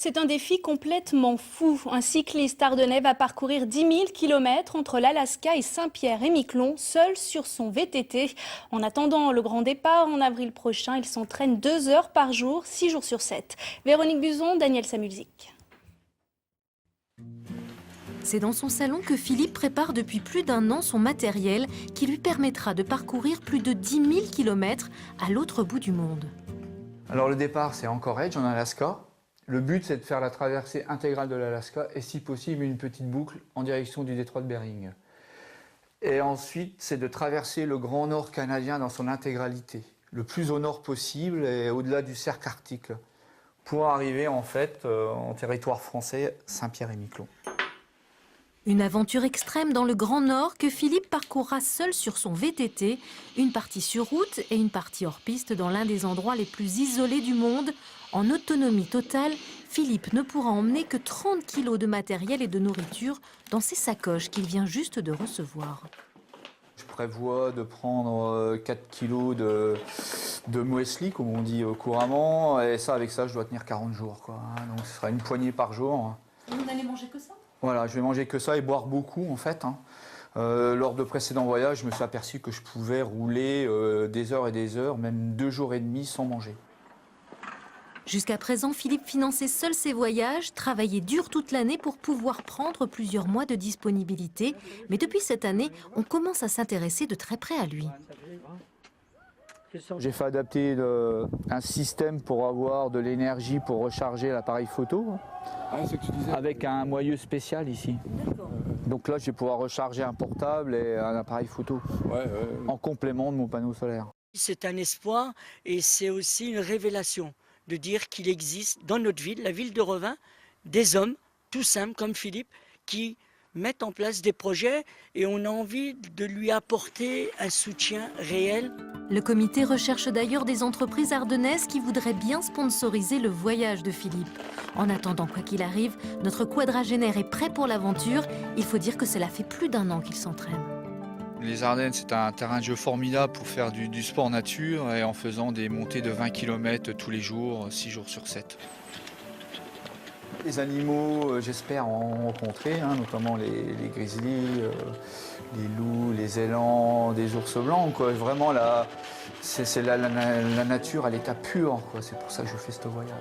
C'est un défi complètement fou. Un cycliste ardennais va parcourir 10 000 km entre l'Alaska et Saint-Pierre-et-Miquelon, seul sur son VTT. En attendant le grand départ en avril prochain, il s'entraîne 2 heures par jour, 6 jours sur 7. Véronique Buzon, Daniel Samulzik. C'est dans son salon que Philippe prépare depuis plus d'1 an son matériel qui lui permettra de parcourir plus de 10 000 km à l'autre bout du monde. Alors le départ, c'est Anchorage en Alaska. Le but, c'est de faire la traversée intégrale de l'Alaska et si possible une petite boucle en direction du détroit de Bering. Et ensuite, c'est de traverser le Grand Nord canadien dans son intégralité, le plus au nord possible et au-delà du cercle arctique, pour arriver en fait en territoire français, Saint-Pierre-et-Miquelon. Une aventure extrême dans le Grand Nord que Philippe parcourra seul sur son VTT, une partie sur route et une partie hors piste dans l'un des endroits les plus isolés du monde. En autonomie totale, Philippe ne pourra emmener que 30 kilos de matériel et de nourriture dans ses sacoches qu'il vient juste de recevoir. Je prévois de prendre 4 kilos de muesli, comme on dit couramment, et ça, avec ça, je dois tenir 40 jours, quoi. Donc ce sera une poignée par jour. Et vous n'allez manger que ça ? Voilà, je vais manger que ça et boire beaucoup en fait. Lors de précédents voyages, je me suis aperçu que je pouvais rouler des heures et des heures, même 2 jours et demi sans manger. Jusqu'à présent, Philippe finançait seul ses voyages, travaillait dur toute l'année pour pouvoir prendre plusieurs mois de disponibilité. Mais depuis cette année, on commence à s'intéresser de très près à lui. J'ai fait adapter un système pour avoir de l'énergie pour recharger l'appareil photo, avec un moyeu spécial ici. Donc là, je vais pouvoir recharger un portable et un appareil photo en complément de mon panneau solaire. C'est un espoir et c'est aussi une révélation de dire qu'il existe dans notre ville, la ville de Revin, des hommes tout simples comme Philippe qui mettent en place des projets et on a envie de lui apporter un soutien réel. Le comité recherche d'ailleurs des entreprises ardennaises qui voudraient bien sponsoriser le voyage de Philippe. En attendant, quoi qu'il arrive, notre quadragénaire est prêt pour l'aventure. Il faut dire que cela fait plus d'1 an qu'il s'entraîne. Les Ardennes, c'est un terrain de jeu formidable pour faire du sport nature et en faisant des montées de 20 km tous les jours, 6 jours sur 7. Les animaux, j'espère en rencontrer, notamment les grizzlies, les loups, les élans, des ours blancs. Quoi. Vraiment, c'est la nature à l'état pur. C'est pour ça que je fais ce voyage.